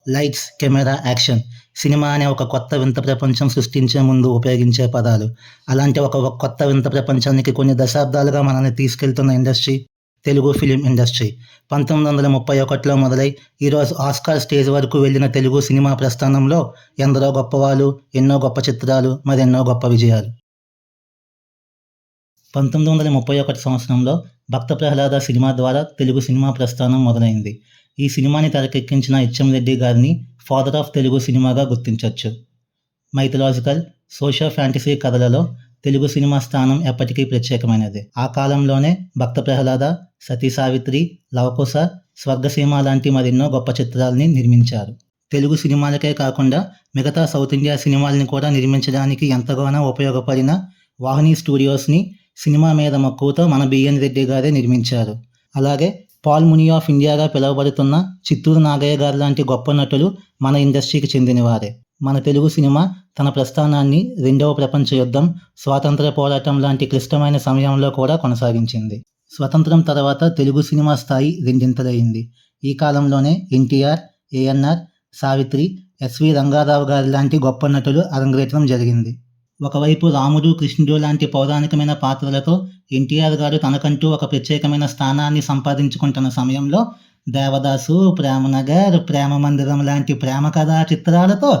Lights, camera, action. Cinema అనే ఒక కొత్త వింత ప్రపంచం సృష్టించే ముందు ఉపయోగించే పదాలు. అలాంటి ఒక కొత్త వింత ప్రపంచానికి కొన్ని దశాబ్దాలుగా మనల్ని తీసుకెళ్తున్న ఇండస్ట్రీ తెలుగు ఫిలిం ఇండస్ట్రీ. 1931లో మొదలై ఈరోజు ఆస్కార్ స్టేజ్ వరకు వెళ్ళిన తెలుగు సినిమా ప్రస్థానంలో ఎందరో గొప్పవాళ్ళు, ఎన్నో గొప్ప చిత్రాలు, మరెన్నో గొప్ప విజయాలు. 1931 సంవత్సరంలో 'భక్త ప్రహ్లాద' సినిమా ద్వారా తెలుగు సినిమా ప్రస్థానం మొదలైంది. ఈ సినిమాని తెరకెక్కించిన ఎచ్ఎం.రెడ్డి గారిని ఫాదర్ ఆఫ్ తెలుగు సినిమాగా గుర్తించొచ్చు. మైథలాజికల్, సోషియో ఫ్యాంటసీ కథలలో తెలుగు సినిమా స్థానం ఎప్పటికీ ప్రత్యేకమైనదే. ఆ కాలంలోనే 'భక్త ప్రహ్లాద', 'సతీ సావిత్రి', 'లవకుశ', 'స్వర్గసీమ' లాంటి మరెన్నో గొప్ప చిత్రాల్ని నిర్మించారు. తెలుగు సినిమాలకే కాకుండా మిగతా సౌత్ ఇండియా సినిమాల్ని కూడా నిర్మించడానికి ఎంతగానో ఉపయోగపడిన వాహిని స్టూడియోస్ని సినిమా మీద మక్కువతో మన బిఎన్ రెడ్డి గారే నిర్మించారు. అలాగే పాల్ ముని ఆఫ్ ఇండియాగా పిలువబడుతున్న చిత్తూరు నాగయ్య గారు లాంటి గొప్ప నటులు మన ఇండస్ట్రీకి చెందినవారే. మన తెలుగు సినిమా తన ప్రస్థానాన్ని రెండవ ప్రపంచ యుద్ధం, స్వాతంత్ర పోరాటం లాంటి క్లిష్టమైన సమయంలో కూడా కొనసాగించింది. స్వతంత్రం తర్వాత తెలుగు సినిమా స్థాయి రెండింతలైంది. ఈ కాలంలోనే ఎన్టీఆర్, ఏఎన్ఆర్, సావిత్రి, ఎస్వి రంగారావు గారి లాంటి గొప్ప నటులు అరంగేట్రం జరిగింది. ఒకవైపు రాముడు, కృష్ణుడు లాంటి పౌరాణికమైన పాత్రలతో ఎన్టీఆర్ గారు తనకంటూ ఒక ప్రత్యేకమైన స్థానాన్ని సంపాదించుకుంటున్న సమయంలో దేవదాసు, ప్రేమనగర్, ప్రేమ మందిరం లాంటి ప్రేమ కథా చిత్రాలతో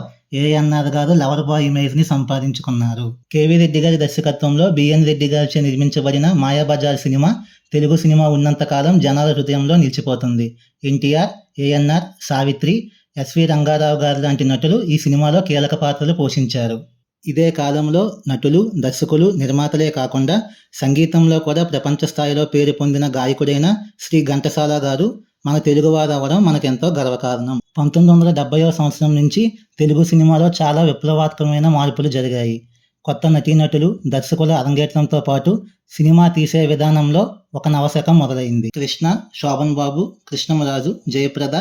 ఏఎన్ఆర్ గారు లవర్ బాయ్ ఇమేజ్ని సంపాదించుకున్నారు. కేవీ రెడ్డి గారి దర్శకత్వంలో బిఎన్ రెడ్డి గారిచే నిర్మించబడిన మాయాబజార్ సినిమా తెలుగు సినిమా ఉన్నంతకాలం జనాల హృదయంలో నిలిచిపోతుంది. ఎన్టీఆర్, ఏఎన్ఆర్, సావిత్రి, ఎస్వి రంగారావు గారు లాంటి నటులు ఈ సినిమాలో కీలక పాత్రలు పోషించారు. ఇదే కాలంలో నటులు, దర్శకులు, నిర్మాతలే కాకుండా సంగీతంలో కూడా ప్రపంచ స్థాయిలో పేరు పొందిన గాయకుడైన శ్రీ ఘంటసాల గారు మన తెలుగువారు అవ్వడం మనకెంతో గర్వకారణం. 1970వ సంవత్సరం నుంచి తెలుగు సినిమాలో చాలా విప్లవాత్మకమైన మార్పులు జరిగాయి. కొత్త నటీనటులు, దర్శకుల అరంగేట్రంతో పాటు సినిమా తీసే విధానంలో ఒక నవశకం మొదలైంది. కృష్ణ, శోభన్ బాబు, కృష్ణమరాజు, జయప్రద,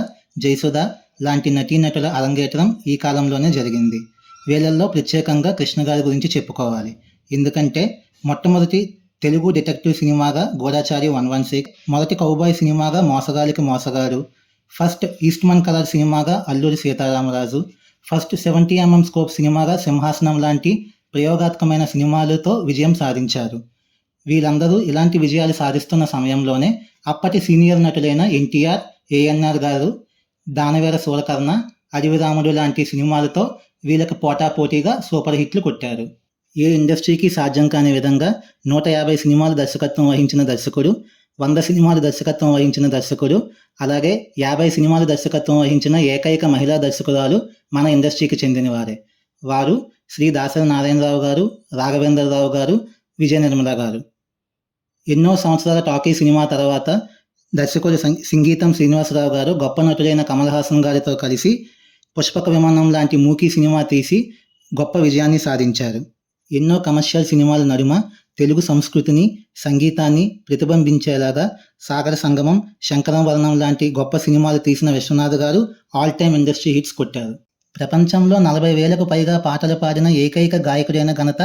జయసుధ లాంటి నటీనటుల అరంగేట్రం ఈ కాలంలోనే జరిగింది. వీళ్ళల్లో ప్రత్యేకంగా కృష్ణ గారి గురించి చెప్పుకోవాలి. ఎందుకంటే మొట్టమొదటి తెలుగు డిటెక్టివ్ సినిమాగా గూఢచారి 116, మొదటి కౌబాయ్ సినిమాగా మోసగాలికి మోసగాడు, ఫస్ట్ ఈస్ట్మన్ కలర్ సినిమాగా Alluri Sitaramaraju, first 70mm scope సినిమాగా సింహాసనం లాంటి ప్రయోగాత్మకమైన సినిమాలతో విజయం సాధించారు. వీళ్ళందరూ ఇలాంటి విజయాలు సాధిస్తున్న సమయంలోనే అప్పటి సీనియర్ నటులైన ఎన్టీఆర్, ఏఎన్ఆర్ గారు దానవీర శూరకర్ణ, అడవిరాముడు లాంటి సినిమాలతో వీళ్ళకి పోటాపోటీగా సూపర్ హిట్లు కొట్టారు. ఏ ఇండస్ట్రీకి సాధ్యం కాని విధంగా 150 సినిమాలు దర్శకత్వం వహించిన దర్శకుడు, 100 సినిమాలు దర్శకత్వం వహించిన దర్శకుడు, అలాగే 50 సినిమాలు దర్శకత్వం వహించిన ఏకైక మహిళా దర్శకురాలు మన ఇండస్ట్రీకి చెందినవారే. వారు శ్రీ దాసరి నారాయణరావు గారు, రాఘవేంద్రరావు గారు, విజయ నిర్మల గారు. ఎన్నో సంవత్సరాల టాకీ సినిమా తర్వాత దర్శకుడు సంగీతం శ్రీనివాసరావు గారు గొప్ప నటుడైన కమల్ హాసన్ గారితో కలిసి పుష్పక విమానం లాంటి మూకీ సినిమా తీసి గొప్ప విజయాన్ని సాధించారు. ఎన్నో కమర్షియల్ సినిమాల నడుమ తెలుగు సంస్కృతిని, సంగీతాన్ని ప్రతిబింబించేలాగా సాగర సంగమం, శంకరం వర్ణం లాంటి గొప్ప సినిమాలు తీసిన విశ్వనాథ్ గారు ఆల్ టైమ్ ఇండస్ట్రీ హిట్స్ కొట్టారు. ప్రపంచంలో 40,000కు పైగా పాటలు పాడిన ఏకైక గాయకుడైన ఘనత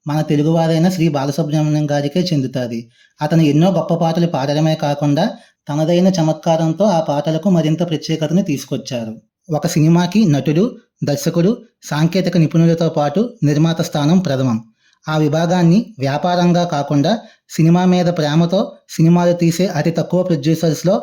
మన తెలుగువారైన శ్రీ బాలసుబ్రహ్మణ్యం గారికే చెందుతుంది. అతను ఎన్నో గొప్ప పాటలు పాడడమే కాకుండా తనదైన చమత్కారంతో ఆ పాటలకు మరింత ప్రత్యేకతను తీసుకొచ్చారు. ఒక సినిమాకి నటుడు, దర్శకుడు, సాంకేతిక నిపుణులతో పాటు నిర్మాత స్థానం ప్రథమం. ఆ విభాగాన్ని వ్యాపారంగా కాకుండా సినిమా మీద ప్రేమతో సినిమాలు తీసే అతి తక్కువ ప్రొడ్యూసర్స్లో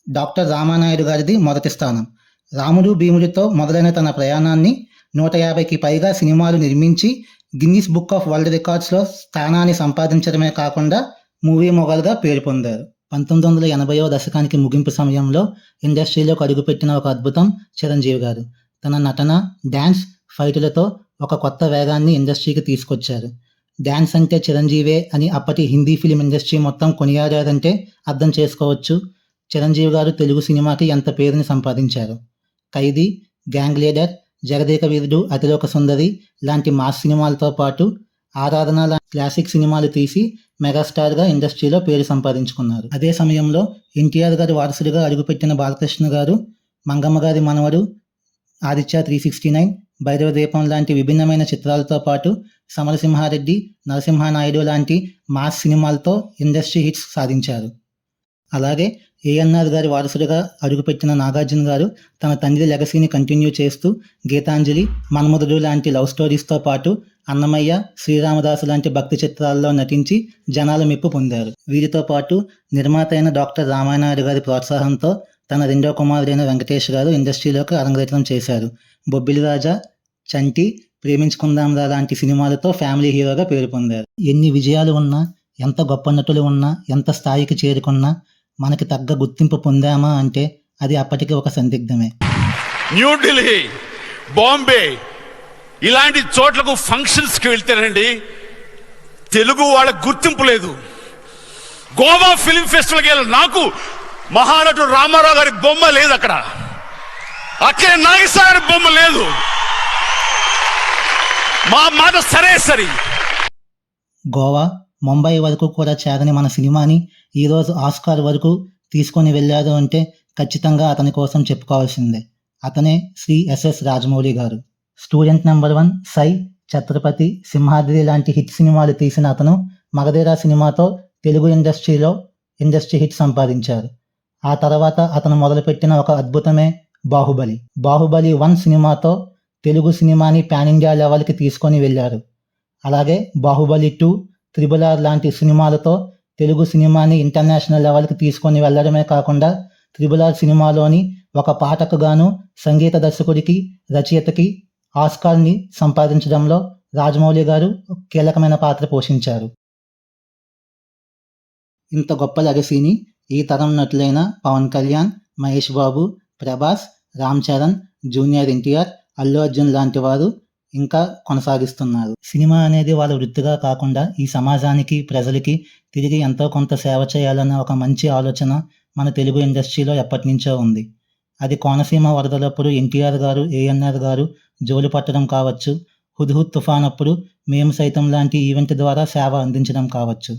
డాక్టర్ రామానాయుడు గారిది మొదటి స్థానం. రాముడు భీముడితో మొదలైన తన ప్రయాణాన్ని 150కి పైగా సినిమాలు నిర్మించి గిన్నిస్ బుక్ ఆఫ్ వరల్డ్ రికార్డ్స్లో స్థానాన్ని సంపాదించడమే కాకుండా మూవీ మొగల్గా పేరు పొందారు. 1980వ దశకానికి ముగింపు సమయంలో ఇండస్ట్రీలోకి అడుగుపెట్టిన ఒక అద్భుతం చిరంజీవి గారు. తన నటన, డ్యాన్స్, ఫైటులతో ఒక కొత్త వేగాన్ని ఇండస్ట్రీకి తీసుకొచ్చారు. డ్యాన్స్ అంటే చిరంజీవే అని అప్పటి హిందీ ఫిలిం ఇండస్ట్రీ మొత్తం కొనియాడారంటే అర్థం చేసుకోవచ్చు చిరంజీవి గారు తెలుగు సినిమాకి ఎంత పేరుని సంపాదించారు. ఖైదీ, గ్యాంగ్ లీడర్, జగదేక వీరుడు, అతిలోక సుందరి లాంటి మాస్ సినిమాలతో పాటు ఆరాధన లాంటి క్లాసిక్ సినిమాలు తీసి మెగాస్టార్గా ఇండస్ట్రీలో పేరు సంపాదించుకున్నారు. అదే సమయంలో ఎన్టీఆర్ గారి వారసుడిగా అడుగుపెట్టిన బాలకృష్ణ గారు మంగమ్మ గారి మనవడు, ఆదిత్య 369, భైరవ దీపం లాంటి విభిన్నమైన చిత్రాలతో పాటు సమరసింహారెడ్డి, నరసింహానాయుడు లాంటి మాస్ సినిమాలతో ఇండస్ట్రీ హిట్స్ సాధించారు. అలాగే ఏఎన్ఆర్ గారి వారసుడిగా అడుగుపెట్టిన నాగార్జున గారు తన తండ్రి లెగసీని కంటిన్యూ చేస్తూ గీతాంజలి, మన్మధుడు లాంటి లవ్ స్టోరీస్తో పాటు అన్నమయ్య, శ్రీరామదాసు లాంటి భక్తి చిత్రాల్లో నటించి జనాల మెప్పు పొందారు. వీరితో పాటు నిర్మాత అయిన డాక్టర్ రామానాయుడు గారి ప్రోత్సాహంతో తన రెండో కుమారుడైన వెంకటేష్ గారు ఇండస్ట్రీలోకి అరంగేట్రం చేశారు. బొబ్బిలి రాజా, చంటి, ప్రేమించుకుందాంరా లాంటి సినిమాలతో ఫ్యామిలీ హీరోగా పేరు పొందారు. ఎన్ని విజయాలు ఉన్నా, ఎంత గొప్ప నటులు ఉన్నా, ఎంత స్థాయికి చేరుకున్నా మనకి తగ్గ గుర్తింపు పొందామా అంటే అది అప్పటికి ఒక సందిగ్ధమే. న్యూఢిల్లీ, బాంబే ఇలాంటి చోట్లకు ఫంక్షన్స్కి వెళ్తేనండి తెలుగు వాళ్ళకి గుర్తింపు లేదు. గోవా ఫిలిం ఫెస్టివల్కి వెళ్ళి నాకు మహానటుడు రామారావు గారి బొమ్మ లేదు, అక్కడ నాగేశ్వర బొమ్మ లేదు. మా మాట సరే సరి. గోవా, ముంబై వరకు కూడా చేరని మన సినిమాని ఈరోజు ఆస్కార్ వరకు తీసుకొని వెళ్ళారు అంటే ఖచ్చితంగా అతని కోసం చెప్పుకోవాల్సిందే. అతనే శ్రీ ఎస్ఎస్ రాజమౌళి గారు. స్టూడెంట్ నెంబర్ 1, సై, ఛత్రపతి, సింహాద్రి లాంటి హిట్ సినిమాలు తీసిన అతను మగధీర సినిమాతో తెలుగు ఇండస్ట్రీ హిట్ సంపాదించారు. ఆ తర్వాత అతను మొదలుపెట్టిన ఒక అద్భుతమే బాహుబలి. బాహుబలి 1 సినిమాతో తెలుగు సినిమాని పాన్ ఇండియా లెవెల్కి తీసుకొని వెళ్ళారు. అలాగే బాహుబలి 2, RRR లాంటి సినిమాలతో తెలుగు సినిమాని ఇంటర్నేషనల్ లెవెల్కి తీసుకొని వెళ్ళడమే కాకుండా RRR సినిమాలోని ఒక పాటకు గాను సంగీత దర్శకుడికి, రచయితకి ఆస్కార్ని సంపాదించడంలో రాజమౌళి గారు కీలకమైన పాత్ర పోషించారు. ఇంత గొప్ప లెగసీని ఈ తరం నటులైన పవన్ కళ్యాణ్, మహేష్ బాబు, ప్రభాస్, రామ్ చరణ్, జూనియర్ ఎన్టీఆర్, అల్లు అర్జున్ లాంటి వారు ఇంకా కొనసాగిస్తున్నారు. సినిమా అనేది వాళ్ళ వృత్తిగా కాకుండా ఈ సమాజానికి, ప్రజలకి తిరిగి ఎంతో కొంత సేవ చేయాలన్న ఒక మంచి ఆలోచన మన తెలుగు ఇండస్ట్రీలో ఎప్పటి నుంచో ఉంది. అది కోనసీమ వరదలప్పుడు ఎన్టీఆర్ గారు, ఏఎన్ఆర్ గారు జోలు పట్టడం కావచ్చు, హుద్హుద్ తుఫాన్ అప్పుడు మేము సైతం లాంటి ఈవెంట్ ద్వారా సేవ అందించడం కావచ్చు.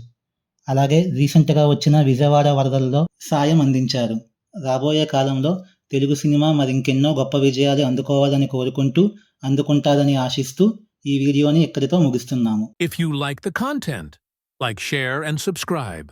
అలాగే రీసెంట్గా వచ్చిన విజయవాడ వరదల్లో సాయం అందించారు. రాబోయే కాలంలో తెలుగు సినిమా మరింకెన్నో గొప్ప విజయాలు అందుకోవాలని కోరుకుంటూ, అందుకుంటారని ఆశిస్తూ ఈ వీడియోని ఇక్కడితో ముగిస్తున్నాము. If you like the content, like, share and subscribe.